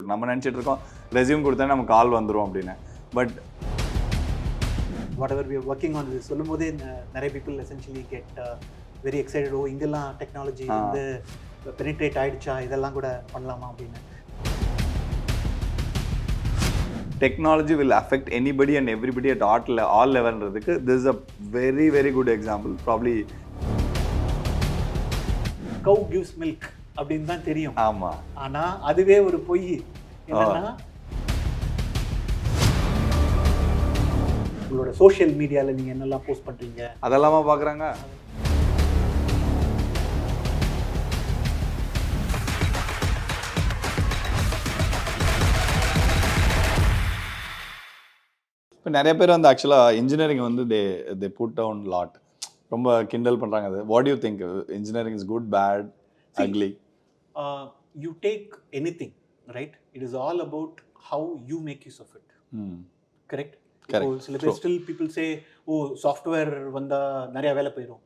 இருக்கு. நம்ம நினச்சிட்டு இருக்கோம் ரெஸ்யூம் கொடுத்தா நமக்கு கால் வந்துடும் அப்படின்னு. But whatever we are working on இது சொல்லும் போதே நிறைய people essentially get very excited. ஓ இங்கெல்லாம் டெக்னாலஜி வந்து பெனிட்ரேட் ஆயிடுச்சா, இதெல்லாம் கூட பண்ணலாமா அப்படின்னு. technology will affect anybody and everybody at all levelன்றதுக்கு this is a very very good example. Probably cow gives milk அப்படின்னு தான் தெரியும். ஆமா. ஆனா அதுவே ஒரு பொய். என்னன்னா உங்களோட சோஷியல் மீடியால நீங்க என்னெல்லாம் போஸ்ட் பண்றீங்க அதெல்லாமா பாக்குறாங்க. இப்போ நிறைய பேர் வந்து ஆக்சுவலாக இன்ஜினியரிங் வந்து தே புட் டவுன் லாட், ரொம்ப கிண்டல் பண்ணுறாங்க. அது what you think, engineering is good, bad, ugly? You take anything, right? It is all about how you make use of it. Correct. சில பேர் still people say oh software வந்தால் நிறையா வேலை போயிடும்.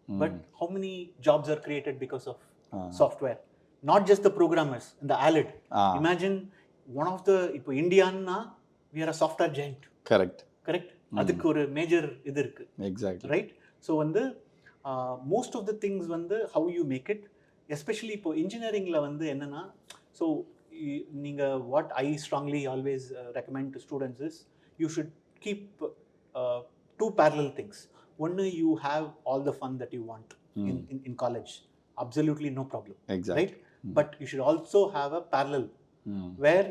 But how many jobs are created because of software? Not just the programmers, இந்த ஆலிட். Imagine one of the, இப்போ இந்தியான்னா we are a software giant. Correct. அதுக்கு ஒரு மேஜர் இது இருக்கு. எக்ஸாக்ட்லி. ரைட். ஸோ வந்து மோஸ்ட் ஆஃப் த திங்ஸ் வந்து how you make it. Especially இப்போ இன்ஜினியரிங்கில் வந்து என்னென்னா, ஸோ நீங்கள் what I strongly always recommend to students is you should keep two parallel things. ஒன்று, you have all the fun that you want in college. Absolutely no problem. Exactly. Right? But you should also have a parallel where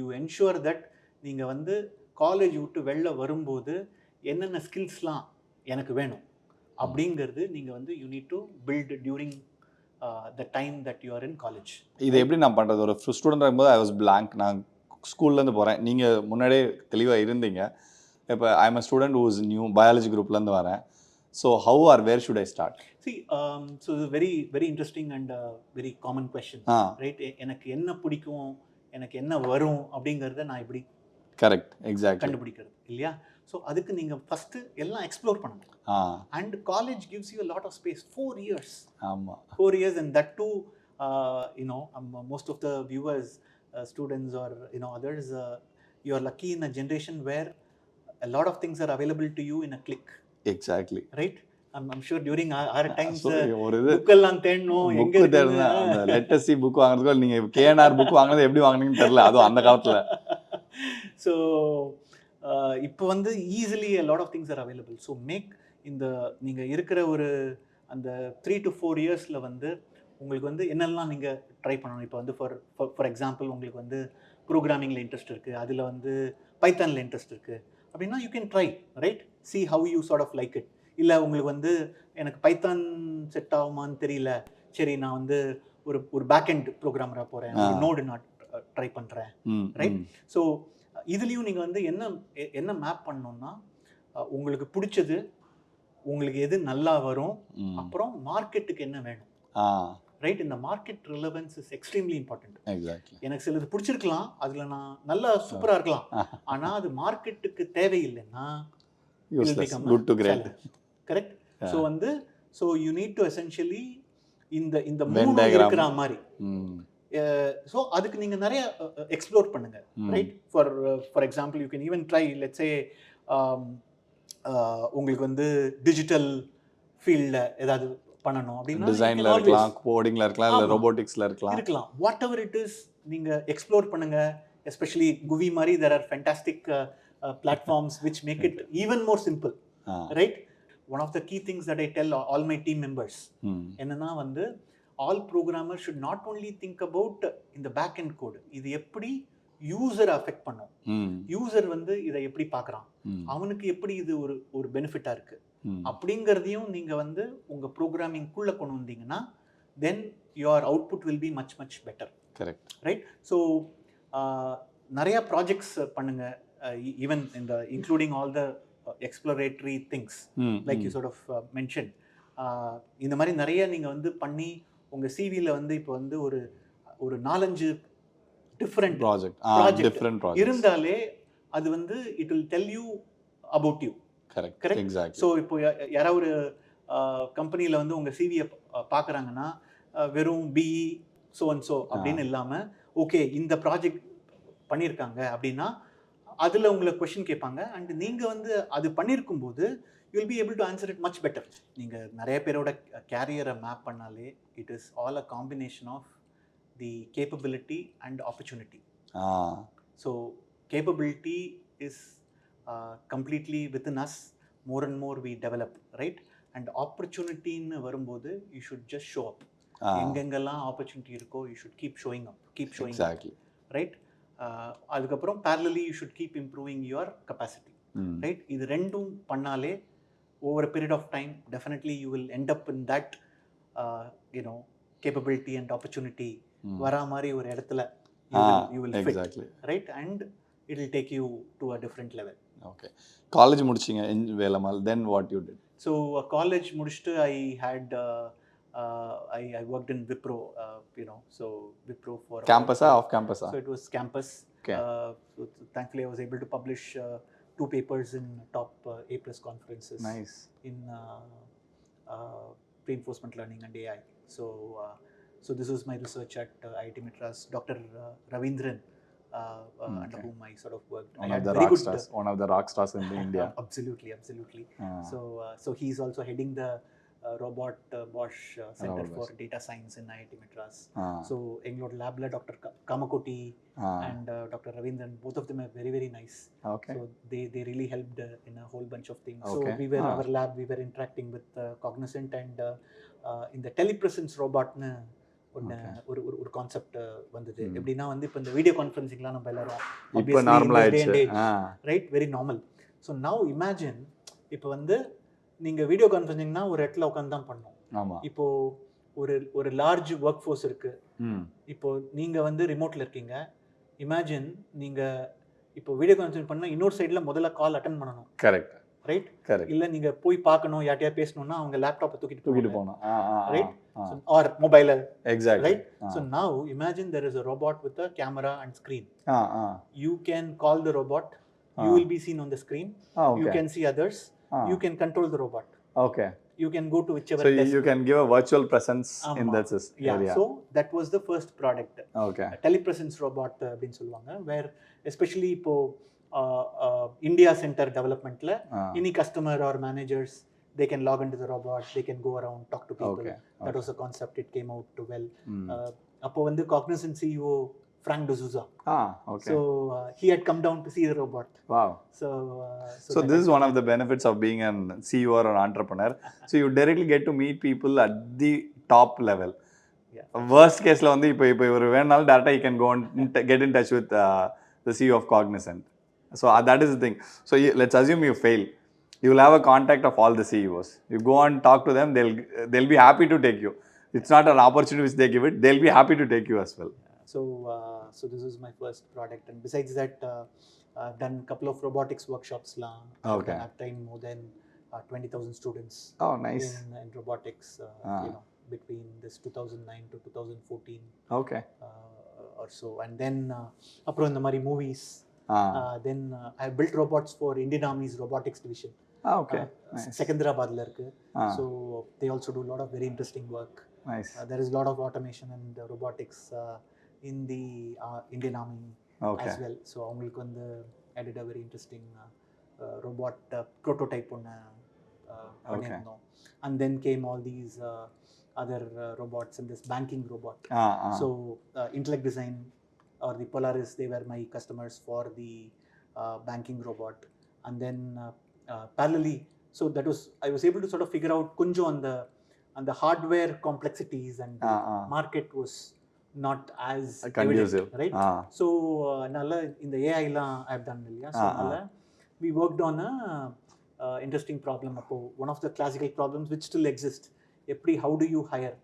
you ensure that நீங்கள் வந்து college விட்டு வெளில வரும்போது என்னென்ன ஸ்கில்ஸ்லாம் எனக்கு வேணும் அப்படிங்கிறது நீங்கள் வந்து you need to build during the time that you are in college. இது எப்படி நான் பண்ணுறது? ஒரு ஸ்டூடெண்ட் இருக்கும்போது ஐ வாஸ் blank. நான் ஸ்கூல்லேருந்து போகிறேன், நீங்கள் முன்னாடியே தெளிவாக இருந்தீங்க. இப்போ I am a student who is new, biology குரூப்லேருந்து வரேன். So how are where should I start? So இது very very interesting and very common question, right? எனக்கு என்ன பிடிக்கும், எனக்கு என்ன வரும் அப்படிங்கிறத நான் எப்படி கரெக்ட் எக்ஸாக்ட் கண்டுபிடிக்கிறது இல்லையா? ஸோ அதுக்கு நீங்கள் ஃபஸ்ட்டு எல்லாம் எக்ஸ்ப்ளோர் பண்ணணும். And college gives you lot of space. 4 years. ஆமாம், 4 years, and that too, most of the viewers, students or others, you are lucky in a generation where a lot of things are available to you in a click. Exactly. Right? I'm sure during our times புக்கெல்லாம் தேடணும், எங்கே தேடணும். அந்த latest book வாங்குறதுக்கு நீங்கள் KNR book வாங்கினது எப்படி வாங்கினீங்கன்னு தெரியல, அதுவும் அந்த காலத்தில். ஸோ இப்போ வந்து easily a lot of things are available. So make இந்த நீங்கள் இருக்கிற ஒரு அந்த 3 to 4 yearsல வந்து உங்களுக்கு வந்து என்னெல்லாம் நீங்கள் ட்ரை பண்ணணும். இப்போ வந்து ஃபார் எக்ஸாம்பிள் உங்களுக்கு வந்து ப்ரோக்ராமிங்கில் இன்ட்ரெஸ்ட் இருக்குது, அதில் வந்து பைத்தானில் இன்ட்ரெஸ்ட் இருக்குது அப்படின்னா you can try, right? See how you sort of like it. இல்லை உங்களுக்கு வந்து எனக்கு பைத்தான் செட் ஆகுமான்னு தெரியல, சரி நான் வந்து ஒரு பேக் எண்ட் ப்ரோக்ராமராக போகிறேன், ஒரு நோடு நான் ட்ரை பண்ணுறேன், ரைட்? ஸோ இதுலேயும் நீங்கள் வந்து என்ன மேப் பண்ணணும்னா, உங்களுக்கு பிடிச்சது, உங்களுக்கு எது நல்லா வரும், அப்புறம் மார்க்கெட்டுக்கு என்ன வேணும், ரைட்? இந்த market relevance is extremely important. Exactly. எனக்கு சிலது பிடிச்சிருக்கலாம், அதில் நான் நல்லா சூப்பராக இருக்கலாம், ஆனால் அது மார்க்கெட்டுக்கு தேவையில்லைன்னா good to great. Correct. So வந்து யூ நீட் டு எசென்ஷியலி இந்த மூணு இருக்கிற மாதிரி. ஸோ அதுக்கு நீங்கள் நிறைய எக்ஸ்ப்ளோர் பண்ணுங்க, right? For example you can even try, let's say உங்களுக்கு வந்து டிஜிட்டல் ஃபீல்டில் ஏதாவது பண்ணணும் அப்படின்னா டிசைனில் இருக்கலாம், கோடிங்கில் இருக்கலாம், இல்லை ரோபோட்டிக்ஸில் இருக்கலாம், வாட் எவர் இட் இஸ் நீங்கள் எக்ஸ்ப்ளோர் பண்ணுங்க. எஸ்பெஷலி குவி மாதிரி there are fantastic platforms which make it even more simple, right? One of the key things that I tell all my team members என்னன்னா வந்து all programmers should not only think about in the back end code, இது எப்படி user affect பண்ணும், user வந்து இதை எப்படி பார்க்குறான், அவனுக்கு எப்படி இது ஒரு பெனிஃபிட்டாக இருக்குது அப்படிங்கிறதையும் நீங்கள் வந்து உங்கள் ப்ரோக்ராமிங்குள்ளே கொண்டு வந்தீங்கன்னா then your output will be much much better. Correct, right? So நிறையா ப்ராஜெக்ட்ஸ் பண்ணுங்கள், ஈவன் இந்த including all the exploratory things like you sort of mention. இந்த மாதிரி நிறைய நீங்கள் வந்து பண்ணி உங்கள் சிவியில் வந்து இப்போ வந்து ஒரு 4-5 டிஃப்ரெண்ட் ப்ராஜெக்ட் இருந்தாலே அது வந்து it will tell you about you. Correct. So இப்போ யாராவது ஒரு கம்பெனியில் வந்து உங்கள் சிவியை பார்க்குறாங்கன்னா வெறும் பிஇ ஸோ அண்ட் ஸோ அப்படின்னு இல்லாமல் ஓகே இந்த ப்ராஜெக்ட் பண்ணியிருக்காங்க அப்படின்னா அதில் உங்களை கொஷின் கேட்பாங்க. அண்ட் நீங்கள் வந்து அது பண்ணியிருக்கும்போது you'll be able to answer it much better. நீங்கள் நிறைய பேரோட கேரியரை மேப் பண்ணாலே it is all a combination of the capability and opportunity. So capability is completely within us, more and more we develop, right? And ஆப்பர்ச்சுனிட்டின்னு வரும்போது you should just show up. எங்கெங்கெல்லாம் opportunity இருக்கோ you should keep showing up, right? அதுக்கப்புறம் parallelly you should keep improving your capacity, right? இது ரெண்டும் பண்ணாலே over a period of time definitely you will end up in that capability and opportunity வரா மாதிரி ஒரு இடத்துல you will fit, right? And it will take you to a different level. Okay. College முடிச்சீங்க Velammal, then what you did? So college முடிச்சிட்டு I worked in Wipro, so Wipro for campus or off campus? So it was campus. Okay. So thankfully I was able to publish 2 papers in top A+ conferences. Nice. In reinforcement learning and AI. So this was my research at IIT Madras. Dr. Ravindran, under whom I sort of worked. One of the rock stars in India. Absolutely. So he's also heading the robot Bosch Center for Data Science in IIT Madras. So Ennodu lab la Dr. Kamakoti and Dr. Ravindran, both of them are very, very nice. Okay. So they really helped in a whole bunch of things. Okay. So we were our lab, we were interacting with Cognizant and in the telepresence robot na ஒரு concept வந்தது. எப்படின்னா வந்து இப்போ இந்த video கான்ஃபரன்சிங்லாம் நம்ம எல்லாரும் இப்போ normal ஆயிடுச்சு, right? Very normal. So now imagine இப்போ வந்து நீங்கள் வீடியோ கான்ஃபரன்சிங்னா ஒரு இடத்துல உட்காந்து தான் பண்ணணும். இப்போ ஒரு லார்ஜ் ஒர்க் ஃபோர்ஸ் இருக்கு. இப்போ நீங்கள் வந்து ரிமோட்டில் இருக்கீங்க. இமேஜின் நீங்கள் இப்போ வீடியோ கான்ஃபரன்சிங் பண்ணால் இன்னொரு சைடில் முதல்ல கால் அட்டன் பண்ணணும். Correct, right? இல்லை நீங்கள் போய் பார்க்கணும், யார்ட்டையா பேசணும்னா அவங்க லேப்டாப்பை தூக்கிட்டு போகணும், right? Or mobile. Exactly. Right? So now imagine there is a robot with a camera and screen. You can call the robot. You will be seen on the screen. Okay. You can see others. You can control the robot. Okay. You can go to whichever so desk. you can give a virtual presence in that area. So that was the first product. Okay. A telepresence robot அப்படினு சொல்லுவாங்க. Where especially இப்போ India center developmentல any customer or managers, they can log into the robot, they can go around, talk to people. Okay. That was a concept, it came out well. அப்போ வந்து Cognizant CEO Frank D'Souza. Okay. So he had come down to see the robot. Wow. So this is one of the benefits of being an CEO or an entrepreneur. So you directly get to meet people at the top level. Yeah. Worst case la வந்து இப்போ ஒரு வேணாலும் டேரக்டா you can go and get in touch with the CEO of Cognizant. So that is the thing. So let's assume you fail. You will have a contact of all the CEOs. You go and talk to them, they'll be happy to take you. It's not an opportunity which they give it, they'll be happy to take you as well. So this is my first product, and besides that I've done a couple of robotics workshops la. Okay. I've trained more than 20,000 students. Oh, nice. In robotics, between this 2009 to 2014. Okay. Or so, and then apro இந்த மாதிரி movies. Then I built robots for Indian Army's robotics division. Okay. Nice. Secunderabadla irukku. So they also do a lot of very interesting work. Nice. There is a lot of automation and robotics in the Indian Army as well. So avங்களுக்கு வந்து I did a very interesting robot prototype ஒன்னு பண்ணிருந்தோம். And then came all these other robots and this banking robot. So intellect design or the Polaris, they were my customers for the banking robot. And then parallelly, so that was, I was able to sort of figure out kunjo on the hardware complexities, and the market was not as conducive, right? So nalla in the AI la I have doneilla. So nalla we worked on a interesting problem. One of the classical problems which still exist, how do you hire,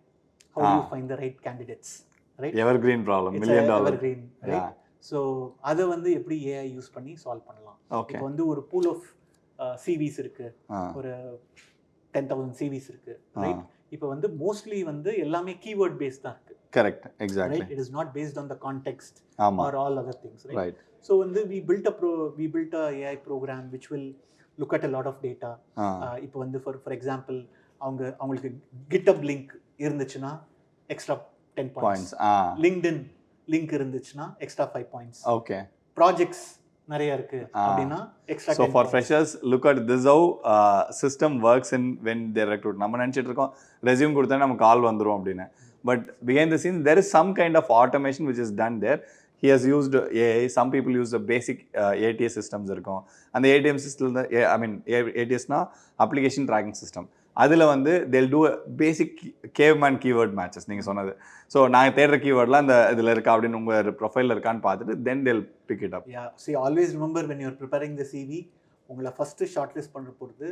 how do you find the right candidates, right? Evergreen problem, it's $1 million. Evergreen, right? So அதை வந்து எப்படி AI use பண்ணி solve பண்ணலாம். இப்போ வந்து ஒரு pool of CVs இருக்கு, ஒரு 10,000 CVs இருக்கு, ரைட்? இப்போ வந்து மோஸ்ட்லி வந்து எல்லாமே கீவேர்ட் பேஸ்ட் தான் இருக்கு. Correct, exactly. Right? It is not based on the context or all other things, right? Right. So வந்து we built a AI program which will look at a lot of data. இப்போ வந்து for example அவங்களுக்கு GitHub link இருந்துச்சுன்னா extra 10 points. LinkedIn link இருந்துச்சுன்னா extra 5 points. Okay. Projects நிறைய இருக்கு அப்படின்னா extra so 10 for points. Freshers look at this how system works in when there recruit. நம்ம நினச்சிட்டு இருக்கோம் ரெஸ்யூம் கொடுத்தா நம்ம கால் வந்துடும் அப்படின்னு. But behind the scenes there is some kind of automation which is done there. He has used AI. Some people use the basic ATS systems இருக்கும். அந்த ATM system I mean ATSனா application tracking system. அதில் வந்து they'll do a basic caveman keyword matches நீங்கள் சொன்னது. So நாங்கள் தேடுற கீவேர்ட்லாம் அந்த இதில் இருக்கா அப்படின்னு உங்கள் ப்ரொஃபைலில் இருக்கான்னு பார்த்துட்டு then they'll pick it up. Yeah, see, always remember when you're preparing the CV, உங்களை ஃபர்ஸ்ட் ஷார்ட் லிஸ்ட் பண்ணுற பொறுத்து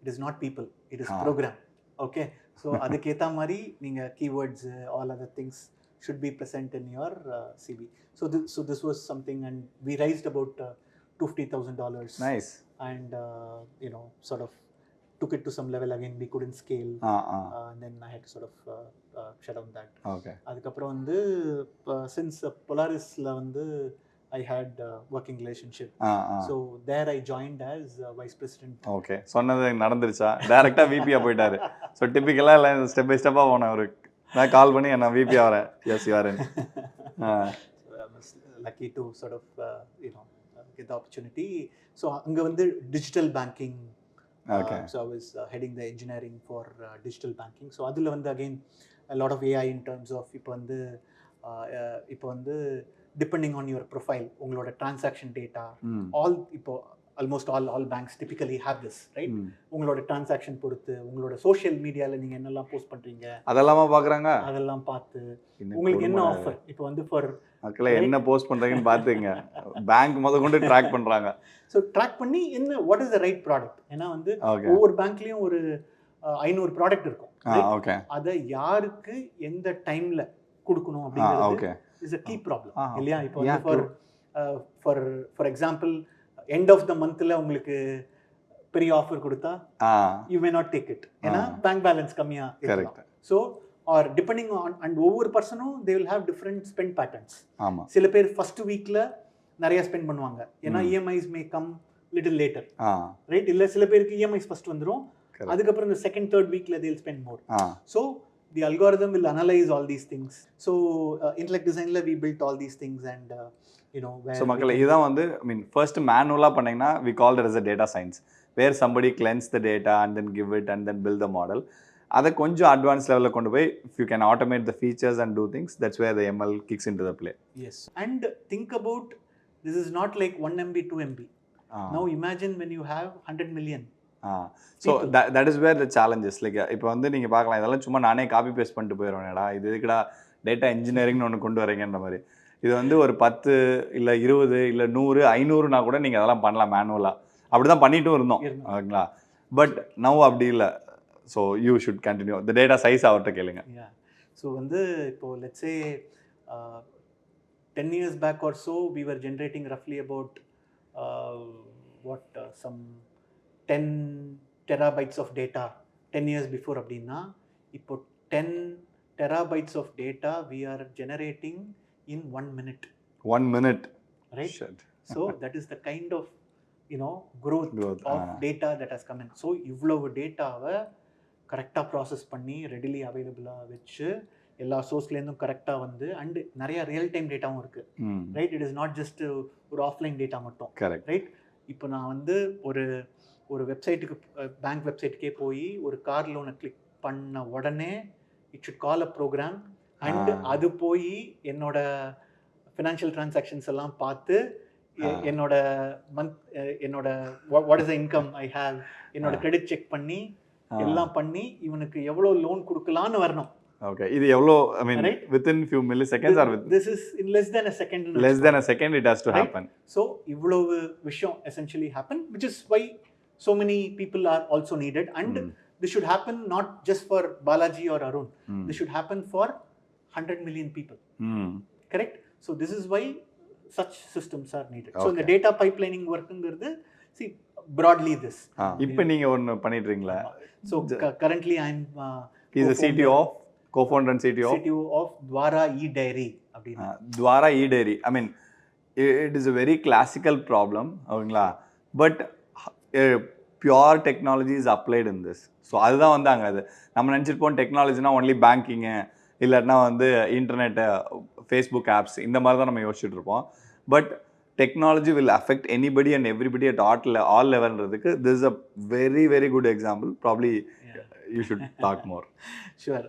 it is not people, it is program. Okay, so அதுக்கேற்ற மாதிரி நீங்கள் keywords all other things should be present in your CV. So this was something, and we raised about $250,000. Nice. And sort of took it to some level. Again, we couldn't scale. And then I had to sort of shut down that. Okay. அதுக்கப்புறம் வந்து since Polarisல வந்து I had a working relationship. So there I joined as vice president. Okay. சொன்னது நடந்துருச்சா? டைரக்டா விபியா போயிட்டாரு. So டிபிக்கலா இல்லை step by ஸ்டெப்பா போன ஒரு நான் கால் பண்ணி நான் விபி ஆகிறேன். Yes you are in. I was lucky to sort of get the opportunity. So அங்க வந்து digital banking. Okay. So I was heading the engineering for digital banking. So அதுல வந்து again a lot of AI in terms of இப்போ வந்து depending on your profile, உங்களோட transaction data, all இப்போ almost all banks typically have this, right? உங்களோட transaction பொறுத்து உங்களோட social மீடியால நீங்க என்னெல்லாம் போஸ்ட் பண்றீங்க அதெல்லாமா பார்க்குறாங்க. அதெல்லாம் பார்த்து உங்களுக்கு என்ன ஆஃபர் இப்போ வந்து ஃபார் மக்களே என்ன போஸ்ட் பண்றீங்கன்னு பார்த்துங்க. பேங்க் முத கொண்டு ட்ராக் பண்றாங்க. ஸோ ட்ராக் பண்ணி என்ன what is the right product. ஏன்னா வந்து ஒவ்வொரு பேங்க்லேயும் ஒரு 500 ப்ராடக்ட் இருக்கும். ஓகே. அதை யாருக்கு எந்த டைம்ல கொடுக்கணும் அப்படிங்கிறது இஸ் a key problem இல்லையா? இப்போ வந்து for example end of the மந்த்ல உங்களுக்கு பெரிய ஆஃபர் கொடுத்தா you may not take it. ஏன்னா பேங்க் பேலன்ஸ் கம்மியா இருக்கலாம். So or depending on and ஒவ்வொரு பர்சனும் they will have different spend patterns. சில பேர் ஃபர்ஸ்ட் வீக்ல நிறைய ஸ்பெண்ட் பண்ணுவாங்க, ஏன்னா EMIs may come little later, right? இல்லை சில பேருக்கு இஎம்ஐஸ் ஃபர்ஸ்ட் வந்துடும், அதுக்கப்புறம் இந்த செகண்ட் தேர்ட் வீக்ல they will spend more. So the algorithm will analyze all these things. So intellect designல we built all these things and so மக்களே இதான் வந்து I mean first manually பண்ணீங்கன்னா we call it as a data science where somebody cleanse the data and then give it and then build the model. அதை கொஞ்சம் advance லெவலில் கொண்டு போய் if you can automate the features and do things, that's where the ML kicks into the play. Yes, and think about this is not like 1 MB 2 MB. Now imagine when you have 100 million. So that is where the challenges. Like இப்போ வந்து நீங்கள் பார்க்கலாம் இதெல்லாம் சும்மா நானே copy paste பண்ணிட்டு போயிடுவேன்டா, இது இதுக்கடா data இன்ஜினியரிங்னு ஒன்று கொண்டு வரீங்கன்ற மாதிரி. இது வந்து ஒரு 10 இல்லை 20 இல்லை 100 500னா கூட நீங்கள் அதெல்லாம் பண்ணலாம் மேனுவலாக. அப்படி தான் பண்ணிட்டும் இருந்தோம் ஓகேங்களா. பட் நவ் அப்படி இல்லை. So you should continue the data size அவர்கிட்ட கேளுங்க. ஸோ வந்து இப்போ let's say 10 years back or so we were generating roughly about some 10 terabytes of data 10 years before. அப்படின்னா இப்போ 10 terabytes of data we are generating in 1 minute. 1 minute, right? So that is the kind of growth of data that has come in. So இவ்வளவு டேட்டாவை கரெக்டாக process பண்ணி readily அவைலபிளாக வச்சு எல்லா சோர்ஸ்லேருந்தும் கரெக்டாக வந்து அண்ட் நிறைய ரியல் டைம் டேட்டாவும் இருக்குது, right? It is not just ஒரு ஆஃப்லைன் டேட்டா மட்டும், ரைட்? இப்போ நான் வந்து ஒரு வெப்சைட்டுக்கு பேங்க் வெப்சைட்டுக்கே போய் ஒரு கார் லோனை கிளிக் பண்ண உடனே it should call a program and அது போய் என்னோட ஃபினான்ஷியல் டிரான்சாக்ஷன்ஸ் எல்லாம் பார்த்து என்னோட what is the income I have, என்னோட கிரெடிட் செக் பண்ணி எல்லாம் பண்ணி இவனுக்கு எவ்வளோ லோன் கொடுக்கலான்னு வரணும். Okay, இது எவ்வளோ I mean right? Within few milliseconds or this is in less than a second. Less than a second it has to right? happen. So இவ்வளவு விஷயம் essentially happen, which is why so many people are also needed and this should happen not just for Balaji or Arun. This should happen for 100 million people. Correct? So this is why such systems are needed. Okay. So the data pipelining workங்கிறது see broadly this. இப்போ நீங்க ஒன்னு பண்ணிட்டு இருக்கீங்களா? So currently I'm he is the CTO of co-founder and CTO of Dvara E-Diary அப்படினா. Dvara E-Diary, I mean it is a very classical problem ஓகேங்களா, but pure technology is applied in this. So அதுதான் வந்து அங்கே அது நம்ம நினச்சிருப்போம் டெக்னாலஜினா only banking இல்லாட்டினா வந்து internet, Facebook apps இந்த மாதிரி தான் நம்ம யோசிச்சுட்டு இருப்போம். But technology will affect anybody and everybody at all லெவல்ன்றதுக்கு this is a very very good example. Probably you should talk more. Sure.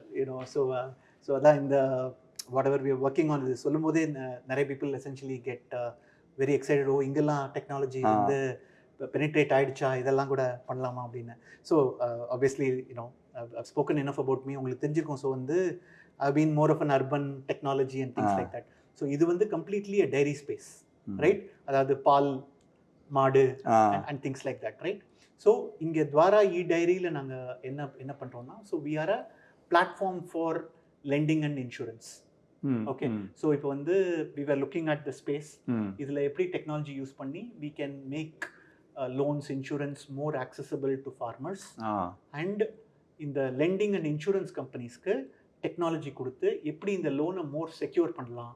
So அதான் இந்த whatever we are working on இது சொல்லும் போதே நிறைய people essentially get very excited. இங்கெல்லாம் technology வந்து penetrate ஆகிடுச்சா, இதெல்லாம் கூட பண்ணலாமா அப்படின்னு. So obviously I've spoken enough about me, உங்களுக்கு தெரிஞ்சிருக்கும். ஸோ வந்து I've been more of an urban technology and things like that. So இது வந்து completely a dairy space, right? அதாவது பால், மாடு and things like that, right? So இங்கே துவாரா இ-டைரியில் நாங்கள் என்ன பண்ணுறோம்னா, so we are a platform for lending and insurance. Okay. So இப்போ வந்து we were looking at the space. இதில் எப்படி டெக்னாலஜி யூஸ் பண்ணி we can make loans, insurance more accessible to farmers. And இந்த lending and insurance companiesக்கு டெக்னாலஜி கொடுத்து எப்படி இந்த லோனை மோர் செக்யூர் பண்ணலாம்,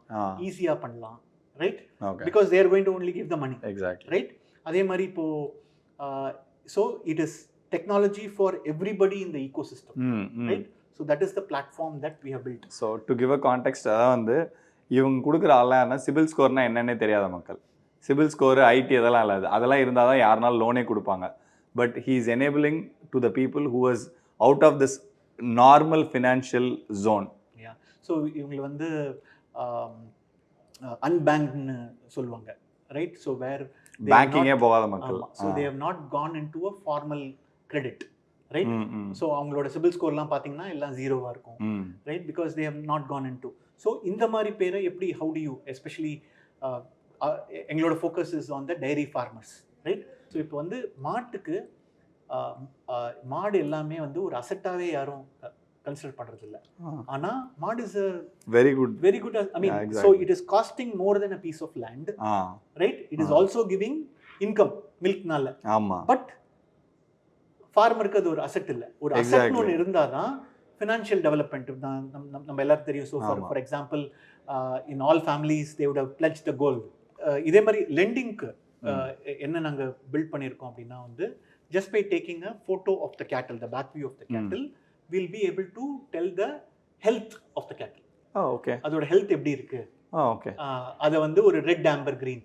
ஈஸியாக பண்ணலாம், right? Because they are going to only give the money. Exactly. Right? அதே மாதிரி இப்போ so it is technology for everybody in the ecosystem, right? So that is the platform that we have built. So to give a context, அதான் வந்து இவங்க கொடுக்குற ஆளான சிபில் ஸ்கோர்னால் என்னென்னே தெரியாத மக்கள், சிபில் ஸ்கோரு, ஐடி அதெல்லாம் இல்லாது, அதெல்லாம் இருந்தால் தான் யாருனாலும் லோனே கொடுப்பாங்க. But he is enabling to the people who was out of this normal financial zone. So இவங்களை வந்து அன்பேங்க்னு சொல்லுவாங்க, ரைட்? ஸோ வேர் பேங்கிங்கே போகாத மக்கள். So they have not gone in to a formal credit, right? So அவங்களோட CIBIL ஸ்கோர்லாம் பார்த்தீங்கன்னா எல்லாம் ஜீரோவாக இருக்கும், right? Because they have not gone in to. So இந்த மாதிரி பேரை எப்படி, ஹவு டு யூ, எஸ்பெஷலி எங்களோட focus is on the dairy farmers, right? So இப்போ வந்து மாட்டுக்கு மாடு எல்லாமே வந்து ஒரு அசெட்டாகவே யாரும் கன்சிடர் பண்ணுறது இல்லை. ஆனால் மாடு is a very good I mean, so it is costing more then a piece of land, right? It is also giving income மில்க்னால. பட் ஃபார்மருக்கு அது ஒரு அசெட் இல்லை. ஒரு அசெட்னு ஒன்று இருந்தால் தான் ஃபினான்ஷியல் டெவலப்மெண்ட் தான். நம்ம எல்லாரும் தெரியும். So for example, in all families they would have pledged the gold. இதே மாதிரி லெண்டிங்க்கு என்ன நாங்கள் பில்ட் பண்ணியிருக்கோம் அப்படின்னா வந்து, just by taking a photo of the cattle, the back view of the cattle, we'll be able to tell the health of the cattle. Okay. அதோட health எப்படி இருக்கு, okay, அதை வந்து ஒரு ரெட், ஆம்பர், கிரீன்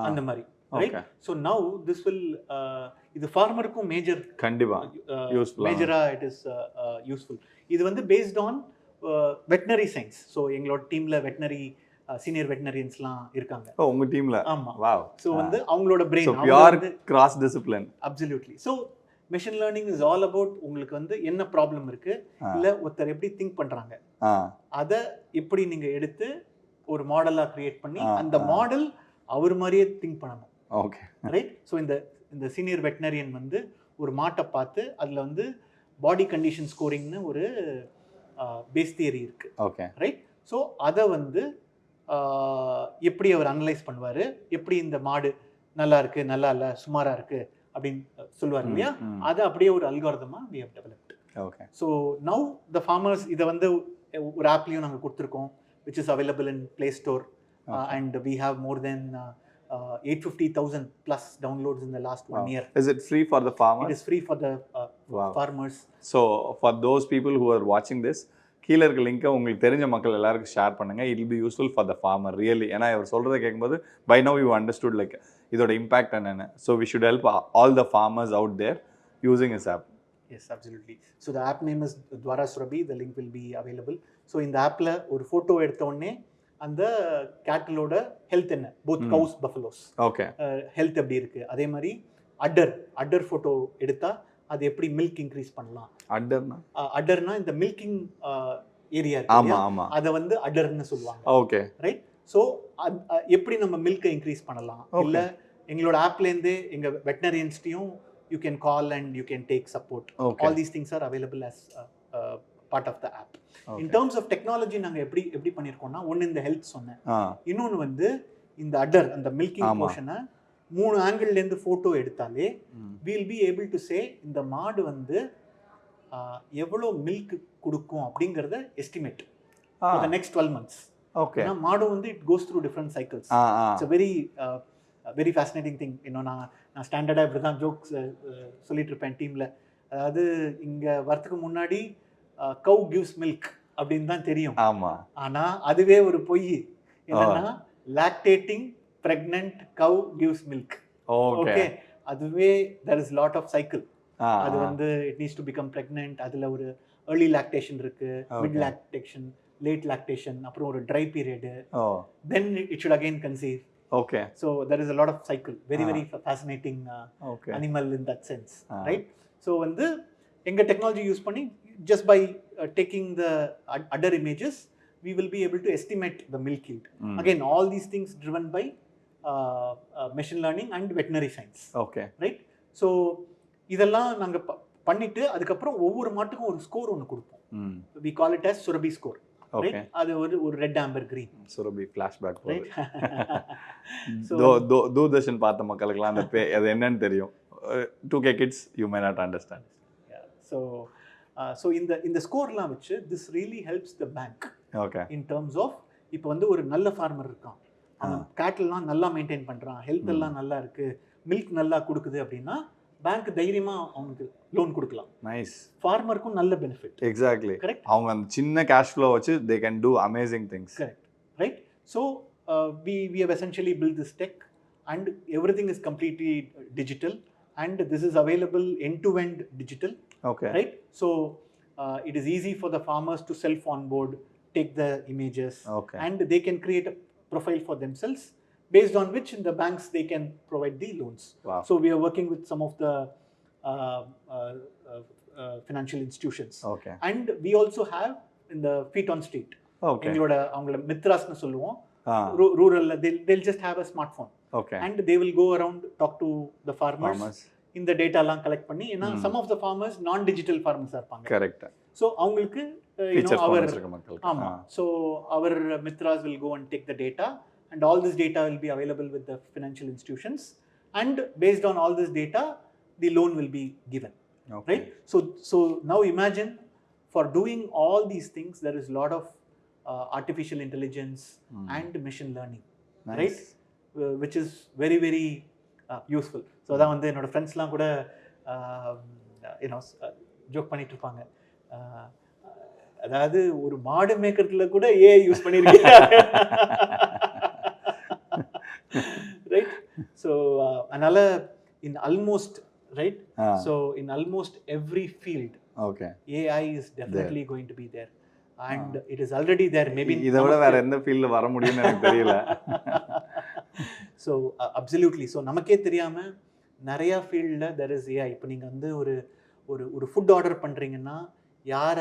அந்த மாதிரி, right? So now this will, இது ஃபார்மருக்கும் major, கண்டிப்பா யூஸ்ஃபுல், மேஜரா இட் இஸ் யூஸ்ஃபுல். இது வந்து based on veterinary science. So எங்களோட டீம்ல வெட்டினரி சீனியர் வெட்டினரியன்ஸ்லாம் இருக்காங்க. உங்க டீம்ல? ஆமா. வாவ். ஸோ வந்து அவங்களோட brain pure cross discipline. Absolutely. So machine learning is all about உங்களுக்கு வந்து என்ன ப்ராப்ளம் இருக்கு, இல்லை ஒருத்தர் எப்படி திங்க் பண்றாங்க, அதை எப்படி நீங்க எடுத்து ஒரு மாடலா கிரியேட் பண்ணி அந்த மாடல் அவர் மாதிரியே திங்க் பண்ணணும். Okay, right? ஸோ இந்த சீனியர் வெட்டினரியன் வந்து ஒரு மாட்டை பார்த்து அதில் வந்து பாடி கண்டிஷன் ஸ்கோரிங்னு ஒரு பேஸ் தியரி இருக்கு, ஓகே, ரைட்? ஸோ அதை வந்து எப்படி அவர் அனலைஸ் பண்ணுவார், எப்படி இந்த மாடு நல்லா இருக்கு, நல்லா இல்லை, சுமாராக இருக்கு அப்படின்னு சொல்லுவார் இல்லையா? அதை அப்படியே ஒரு அல்காரிதமாக we have developed. Okay. So now the farmers இதை வந்து ஒரு ஆப்லையும் நாங்கள் கொடுத்துருக்கோம், which is available in Play Store, and we have more than 850,000 plus downloads in the last 1 year. Is it free for the farmers? It is free for the farmers. So for those people who are watching this, கீழே இருக்க லிங்கை உங்களுக்கு தெரிஞ்ச மக்கள் எல்லாருக்கும் share பண்ணுங்கள். It will be useful for the farmer really. ஏன்னா இவர் சொல்கிறத கேட்கும்போது by now you understood like இதோட இம்பாக்ட் என்னென்னு. So we should help all the farmers out there using is app. Yes, absolutely. So the app name is Dvara Surabhi. The link will be available. So இந்த ஆப்பில் ஒரு photo எடுத்த உடனே அந்த கேட்டலோட health என்ன, both கவுஸ், buffaloes, okay, health எப்படி இருக்குது. அதே மாதிரி அட்டர் ஃபோட்டோ எடுத்தால் அது எப்படி மில்க் இன்க்ரீஸ் பண்ணலாம். அடர்னா இந்த மில்கிங் ஏரியா இருக்கு, அதை வந்து அடர்னு சொல்லுவாங்க, ஓகே, ரைட்? ஸோ எப்படி நம்ம மில்கை இன்க்ரீஸ் பண்ணலாம், இல்லை எங்களோட ஆப்லேருந்தே எங்கள் வெட்டினரியன்ஸ்டையும் you can call and you can take support. Okay. All these things are available as part of the app. Okay. In terms of technology நாங்க எப்படி பண்ணிருக்கோம்னா, ஒன்னு இந்த ஹெல்த் சொன்னேன், இன்னொன்னு வந்து இந்த அடர், அந்த மில்கிங் போர்ஷனை 3 ஆங்கிள் இருந்து போட்டோ எடுத்தாலே we'll be able to say இந்த மாடு வந்து எவ்வளவு மில்க் கொடுக்கும் அப்படிங்கறத estimate for the next 12 months. Okay. ஏன்னா மாடு வந்து it goes through different cycles. It's a very fascinating thing. நான் ஸ்டாண்டர்டாக இப்படி தான் ஜோக்ஸ் சொல்லிட்டு இருப்பேன் டீமில். அதாவது இங்கே வரத்துக்கு முன்னாடி கவ் கிவ்ஸ் மில்க் அப்படின்னு தான் தெரியும். ஆமா. ஆனா அதுவே ஒரு பொய். என்னன்னா லாக்டேட்டிங் பிரெக்னன்ட் கவ் கிவ்ஸ் மில்க். ஓகே, அதுவே there is lot of cycle. அது வந்து it needs to become pregnant. அதுல ஒரு early lactation இருக்கு, mid lactation, late lactation, அப்புறம் ஒரு dry period, then it should again conceive. Okay. So there is a lot of cycle. Very very fascinating animal in that sense, right? So வந்து எங்க technology use பண்ணி just by taking the udder images we will be able to estimate the milk yield. Again, all these things driven by machine learning and veterinary science. Okay. Right? So இதெல்லாம் நாங்க பண்ணிட்டு அதுக்கப்புறம் ஒவ்வொரு மாட்டுக்கும் ஒரு score ஒன்று கொடுப்போம். we call it as Surabhi score. Okay. Right? அது ஒரு red Amber green. Surabhi flashback போகுது. So தூர்தர்ஷன் பார்த்த மக்களுக்குலாம் அந்த அது என்னன்னு தெரியும். 2K kids you may not understand. Yeah. So இந்த ஸ்கோர்லாம் வச்சு this really helps the bank. Okay. In terms of இப்போ வந்து ஒரு நல்ல ஃபார்மர் இருக்கான், அவன் கேட்டல்லாம் நல்லா மெயின்டைன் பண்றான், ஹெல்த் எல்லாம் நல்லா இருக்கு, மில்க் நல்லா கொடுக்குது அப்படின்னா பேங்க் தைரியமா அவனுக்கு லோன் கொடுக்கலாம். நைஸ். ஃபார்மருக்கும் நல்ல பெனிஃபிட். எக்ஸாக்ட்லி. கரெக்ட். அவங்க அந்த சின்ன கேஷ் ஃப்ளோ வச்சு they can do amazing things. Correct. Right? So we have essentially built this tech and everything is completely digital and this is available end to end digital. Okay. Right? So it is easy for the farmers to self onboard, take the images, and they can create a profile for themselves based on which in the banks they can provide the loans. Wow. So we are working with some of the financial institutions. Okay. And we also have in the feet on street. Okay. எங்களோட அவங்கள மித்ராஸ்னு சொல்லுவோம். ரூரல்ல they'll just have a smartphone. Okay. And they will go around talk to the farmers. இந்த டேட்டாலாம் collect பண்ணி, ஏன்னா some of the farmers நான் digital ஃபார்மர்ஸா இருப்பாங்க. Correct. So அவங்களுக்கு so our Mitras will go and take the data and all this data will be available with the financial institutions and based on all this data the loan will be given. Okay. Right? So now imagine for doing all these things there is a lot of artificial intelligence and machine learning. Nice. Right? Which is very very useful. So அதான் வந்து என்னோட ஃப்ரெண்ட்ஸ்லாம் கூட joke பண்ணிட்டு இருப்பாங்க, அதாவது ஒரு மாடு மேய்க்கிறதுல கூட ஏஐ யூஸ் பண்ணிருக்கீங்க. ரைட்? ஸோ அதனால in almost right, so in almost every field, AI is definitely going to be there and it is already there. Maybe இத விட வேற எந்த ஃபீல்ட்ல வர முடியும்னு எனக்கு தெரியல. So absolutely. So நமக்கே தெரியாம நிறைய ஃபீல்ட்ல there is AI. இப்போ நீங்க வந்து ஒரு ஃபுட் ஆர்டர் பண்றீங்கன்னா யார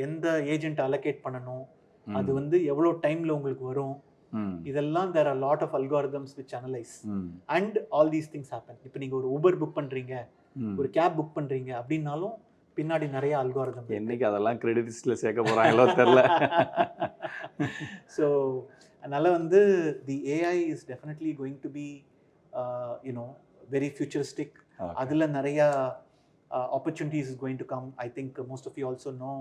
எந்த ஏஜென்ட் அலோகேட் பண்ணணும், அது வந்து எவ்வளவு டைம்ல உங்களுக்கு வரும், இதெல்லாம் there are lot of algorithms which analyze and all these things happen. இப்போ நீங்க ஒரு ஊபர் புக் பண்றீங்க, ஒரு கேப் புக் பண்றீங்க அப்படின்னாலும் பின்னாடி நிறைய அல்காரிதம். என்னைக்கு அதெல்லாம் கிரெடிட் லிஸ்ட்ல சேர்க்க போறாங்களோ தெரியல. So அதனால வந்து the AI is definitely going to be very futuristic. அதுல நிறைய opportunities is going to come. I think most of you also know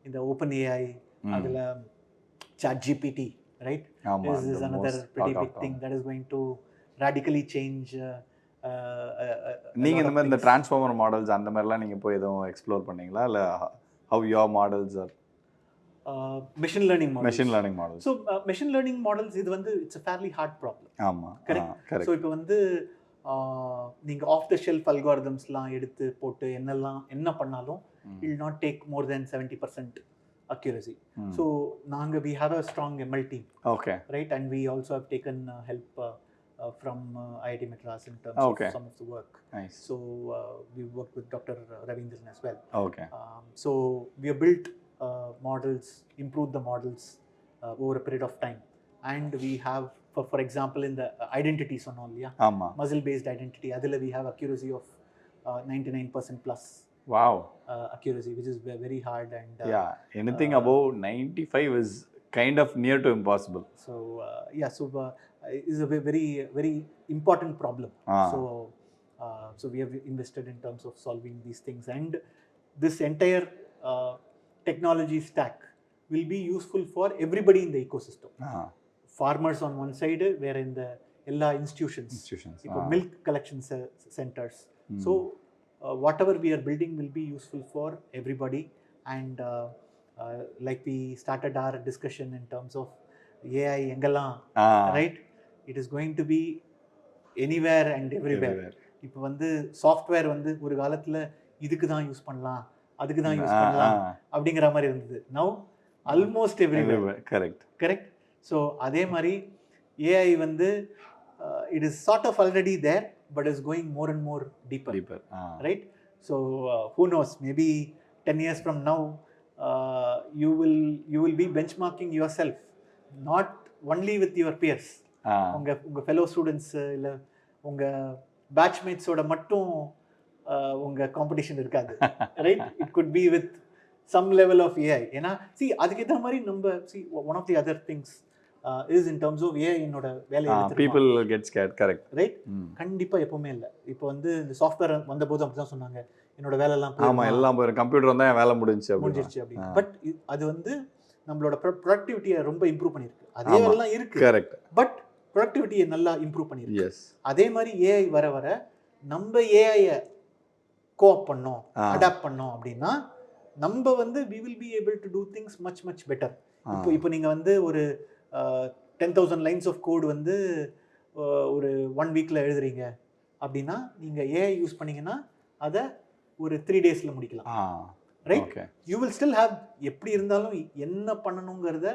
in the OpenAI, அதுல ChatGPT, right? This is another pretty big thing that is going to radically change. நீங்க இந்த மாதிரி இந்த transformer models அந்த மாதிரிலாம் நீங்க போய் எதுவும் எக்ஸ்ப்ளோர் பண்ணீங்களா, இல்ல how your models are machine learning models? So machine learning models இது வந்து it's a fairly hard problem. ஆமா, correct. So இப்போ வந்து நீங்க ஆஃப் த ஷெல்ஃப் அல்காரிதம்ஸ்லாம் எடுத்து போட்டு என்ன பண்ணாலும் it will not take more than 70% accuracy. So we have a strong ML team. Okay. Right? And we also have taken help from IIT Madras in terms of some of the work. Nice. So we worked with Dr. Ravindran as well. Okay. So we have built models, improved the models over a period of time. And we have, for example, in the identity சொன்னோம் இல்லையா, muscle based identity, அதில் we have accuracy of 99% plus. Wow. Accuracy, which is very hard. And anything above 95 is kind of near to impossible. So is a very very important problem. So we have invested in terms of solving these things, and this entire technology stack will be useful for everybody in the ecosystem. Farmers on one side, where in the எல்லா institutions, milk collection centers. So whatever we are building will be useful for everybody, and like we started our discussion in terms of AI எங்கெல்லாம், right? It is going to be anywhere and everywhere. இப்போ வந்து software வந்து ஒரு காலத்தில் இதுக்கு தான் use பண்ணலாம், அதுக்கு தான் யூஸ் பண்ணலாம் அப்படிங்கிற மாதிரி இருந்தது. Now almost everywhere. Correct. So அதே மாதிரி ஏஐ வந்து it is sort of already there, but is going more and more deeper. Right? So who knows, maybe 10 years from now you will be benchmarking yourself not only with your peers, உங்க fellow students இல்ல உங்க batchmates ஓட மட்டும் உங்க competition இருக்காது. Right? It could be with some level of AI. ஏன்னா see அதுக்கு ஏற்ற மாதிரி நம்ம see one of the other things is in terms of AI என்னோட வேலையை people get scared. Correct. Right? கண்டிப்பா எப்பவுமே இல்லை. இப்போ வந்து இந்த சாஃப்ட்வேர் வந்த போது அப்படிதான் சொன்னாங்க, என்னோட வேலை எல்லாம் எல்லாம் போய் கம்ப்யூட்டர் வந்தா வேலை முடிஞ்சிச்சு அப்படின்னு. பட் அது வந்து நம்மளோட ப்ரொடக்டிவிட்டியை ரொம்ப இம்ப்ரூவ் பண்ணிருக்கு. அதே வேலைலாம் இருக்கு. கரெக்ட். பட் ப்ரொடக்டிவிட்டியை நல்லா இம்ப்ரூவ் பண்ணிருக்கு. அதே மாதிரி ஏஐ வர வர நம்ம ஏஐயை கோஆப் பண்ணோம், அடாப்ட் பண்ணோம் அப்படின்னா நம்ம வந்து we will be able to do things much better. இப்போ நீங்க வந்து ஒரு 10,000 lines of code வந்து ஒரு 1 weekல எழுதுறீங்க அப்படின்னா நீங்க ஏஐ யூஸ் பண்ணீங்கன்னா அதை ஒரு 3 daysல முடிக்கலாம். Right? You will still have, எப்படி இருந்தாலும் என்ன பண்ணணுங்கிறத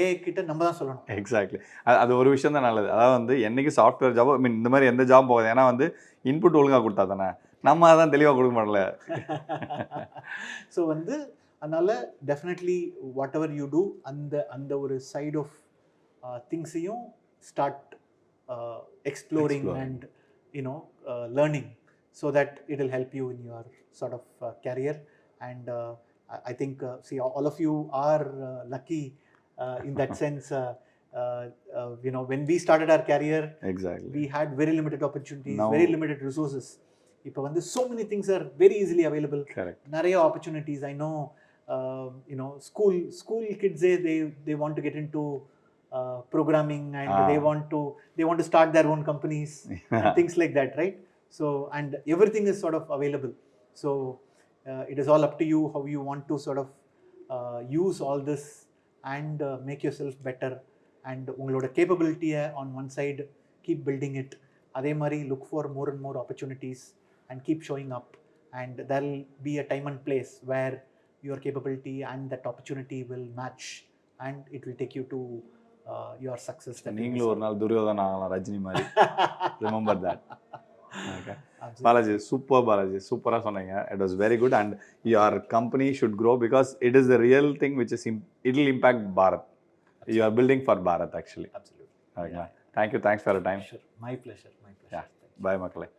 ஏஐ கிட்ட நம்ம தான் சொல்லணும். எக்ஸாக்ட்லி. அது ஒரு விஷயம் தான் நல்லது. அதாவது வந்து என்னைக்கு சாஃப்ட்வேர் ஜாப், ஐ மீன் இந்த மாதிரி எந்த ஜாப் போகுது, ஏன்னா வந்து இன்புட் ஒழுங்காக கொடுத்தா தானே, நம்ம அதான் தெளிவாக கொடுக்க மாட்டல. ஸோ வந்து அதனால definitely whatever you do அந்த ஒரு சைட் ஆஃப் திங்ஸையும் start exploring and you know learning, so that it will help you in your sort of career. And I think see all of you are lucky in that sense. You know, when we started our career, exactly, we had very limited opportunities, very limited resources. Ipo vandu so many things are very easily available. Correct. Nariya opportunities. I know you know, school kids they want to get into programming, and they want to start their own companies and things like that, right? So, and everything is sort of available. So it is all up to you how you want to sort of use all this and make yourself better, and ungaloda capability on one side keep building it. Adhe mari look for more and more opportunities and keep showing up, and there will be a time and place where your capability and that opportunity will match, and it will take you to your success. நீங்களும் ஒரு நாள் துரியோதன ஆகலாம், ரஜினி மாதிரி. Remember that. Okay. Balaji, super Balaji, super சொன்னீங்க. It was very good, and your company should grow because it is the real thing which is it will impact Bharat. Absolutely. You are building for Bharat actually. Absolutely. Okay. Yeah. Thank you. Thanks for your time. Sure. My pleasure. Yeah. Bye, Makalai.